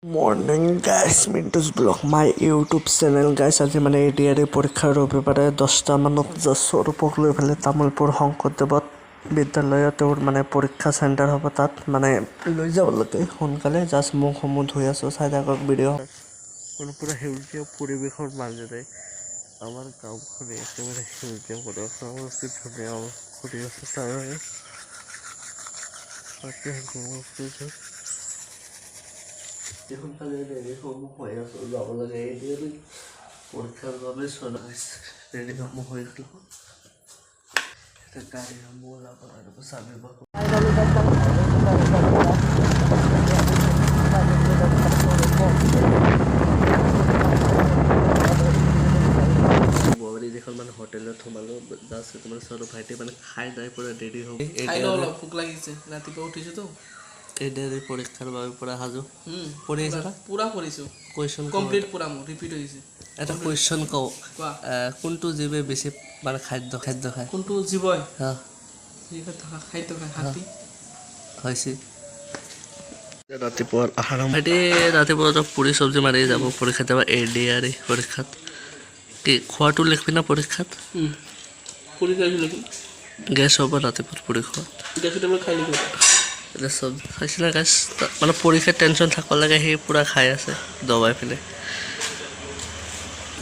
Morning guys, Mintu's vlog my YouTube channel guys. আজি মানে ADre পৰীক্ষাৰ ৰবিবাৰে 10টা মানত স্বৰূপক লৈ পেলাই তামোলপুৰ শংকৰদেৱত বিদ্যালয়ত তেওঁৰ মানে পৰীক্ষা চেণ্টাৰ হ'ব। তাত মানে লৈ যাব লাগে সোনকালে। জাষ্ট মুখসমূহ ধুই আছোঁ, চাই থাকক ভিডিঅ'। পুৰা সেউজীয়া পৰিৱেশৰ মাজেৰে আমাৰ গাঁওখনে একেবাৰে সেউজীয়া পৰিৱেশ ধুনীয়া কৰি আছে। সোনকালে ৰেডীসমূহ হৈ আছোঁ, যাব লাগে ADre পৰীক্ষাৰ বাবে ৰেডীসমূহ হৈ উঠিব। গাড়ীসমূহ ওলাব লাগিব, চাবিব এখন মানে হোটেলত সোমালো। জাষ্ট তোমাৰ সৰু ভাইটি মানে খাই যাই পুৰা ৰেডি হ'ব। অলপ ভোক লাগিছে, ৰাতিপুৱা উঠিছোতো। ADre পৰীক্ষাৰ বাবে পুৰা সাজু। পঢ়ি আছে না? পুৰা পঢ়িছোঁ। কুৱেশ্যন কমপ্লিট পুৰা মোৰ ৰিপিট হৈছে। এটা কুৱেশ্যন কওঁ, কোনটো জীৱে বেছি মানে খাদ্য খায়? কোনটো জীৱই থকা খাদ্য খায়? হাতী। হৈছে ৰাতিপুৱাৰ আহাৰ ভাইটি ৰাতিপুৱা পুৰি চব্জি মাৰি যাব পৰীক্ষাত যাব। ADre পৰীক্ষাত কি খোৱাটো লিখবি না পৰীক্ষাত? গেছ হ'ব ৰাতিপুৱা পুৰি খোৱা। এতিয়া চব্জি খাইছিলে গেছ মানে পৰীক্ষাত টেনশ্যন থাকিব লাগে, সেই পূৰা খাই আছে দবাই পেলাই।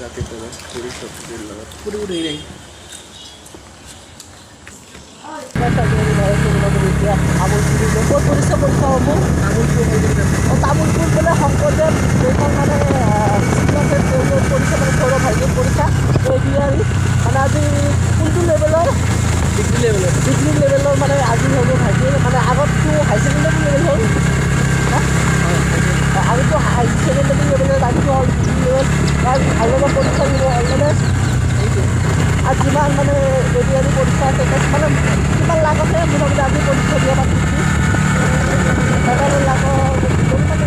ৰাতিপুৱা পুৰি চব্জিৰ লগত তামোলপুৰ বোলে শংকৰদেৱ এইখন মানে পৰিছে মানে সৌৰভ ভাইটিৰ পৰীক্ষা ADre মানে আজি কোনটো লেভেলৰ? ডিগ্ৰী লেভেলৰ মানে আজি হ'ব ভাইটিৰ। মানে আগততো হাই ছেকেণ্ডেৰী লেভেল হ'ল, আগতো হাই ছেকেণ্ডেৰী লেভেলত আজিতো হ'ল ডিগ্ৰী লেভেল। হাইলেভেলৰ পৰীক্ষা দিব অলৰেডি এইটো। আৰু যিমান মানে ADre পৰীক্ষা আছে মানে কিমান লাখ আছে মোটামুটি আজি পৰীক্ষা দিয়া পাতিছোঁ 11 লাখৰ মানে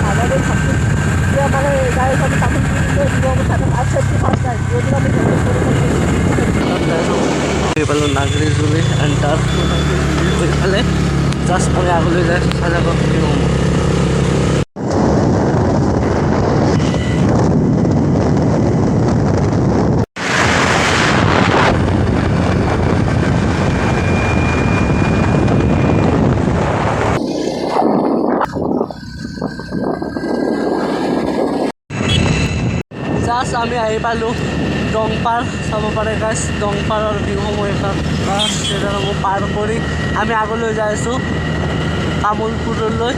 ভাগাৰে থাকি এতিয়া মানে গাড়ীত আমি তামোলপুৰ দিব আৰু চেফটি ফাৰ্ষ্ট টাইম যদি আমি পালোঁ নাগৰিজুলি এণ্টাৰ এইফালে জাষ্ট আমি আগলৈ যাই চাই যাব। জাষ্ট আমি আহি পালোঁ দংপাৰ, চাব পাৰে গাইছ দংপাৰৰ ভিউসমূহ সেইসমূহ পাৰ কৰি আমি আগলৈ যাই আছোঁ তামোলপুৰলৈ।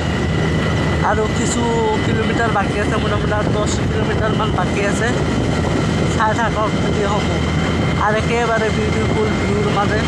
আৰু কিছু কিলোমিটাৰ বাকী আছে, মোটামুটি 10 কিলোমিটাৰমান বাকী আছে। চাই থাকক ভিডিঅ'সমূহ আৰু একেবাৰে বিউটিফুল ভিউৰ মাজে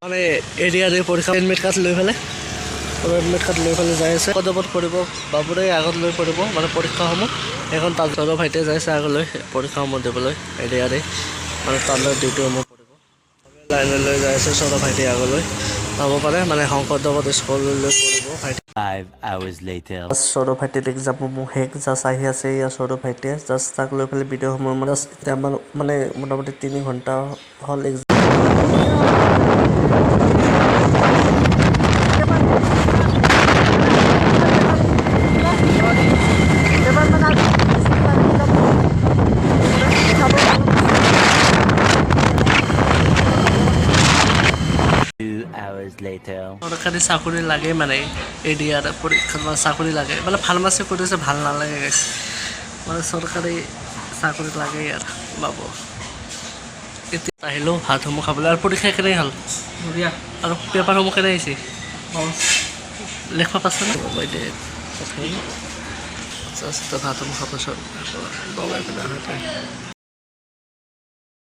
মানে ADre পৰীক্ষা এডমিট কাৰ্ড লৈ পেলাই যাই আছে। পদপত পঢ়িব বাবুৰে আগত লৈ পঢ়িব মানে পৰীক্ষাসমূহ। এখন তাত সৌৰভ ভাইটিয়ে যাই আছে আগলৈ পৰীক্ষাসমূহ দিবলৈ ADre মানে তালৈ ডিউটিসমূহ পঢ়িব। লাইনলৈ যাই আছে সৌৰভ ভাইটিয়ে আগলৈ পাব পাৰে মানে শংকৰদেৱত স্কুললৈ পঢ়িব ভাইটি। 5 hours later সৌৰভ ভাইটিৰ এক্সামসমূহ শেষ জাষ্ট আহি আছে। ইয়াৰ সৌৰভ ভাইটিয়ে জাষ্ট তাক লৈ পেলাই ভিডিঅ'সমূহ মানে এতিয়া আমাৰ মানে মোটামুটি 3 ঘণ্টা হ'ল এক্সাম। চৰকাৰী চাকৰি লাগে মানে ADre পৰীক্ষাত মানে চাকৰি লাগে মানে ফাৰ্মাচী কৰিছে ভাল নালাগে গাইছ, মানে চৰকাৰী চাকৰি লাগে ইয়াৰ বাবু। এতিয়া আহিলোঁ ভাতসমূহ খাবলৈ আৰু পৰীক্ষা কেনেকৈ হ'ল বঢ়িয়া আৰু পেপাৰসমূহ কেনে আহিছে সহজ লিখিব পাৰছে না বাইদেউ ভাতসমূহ খাব চব লগাই পেলাই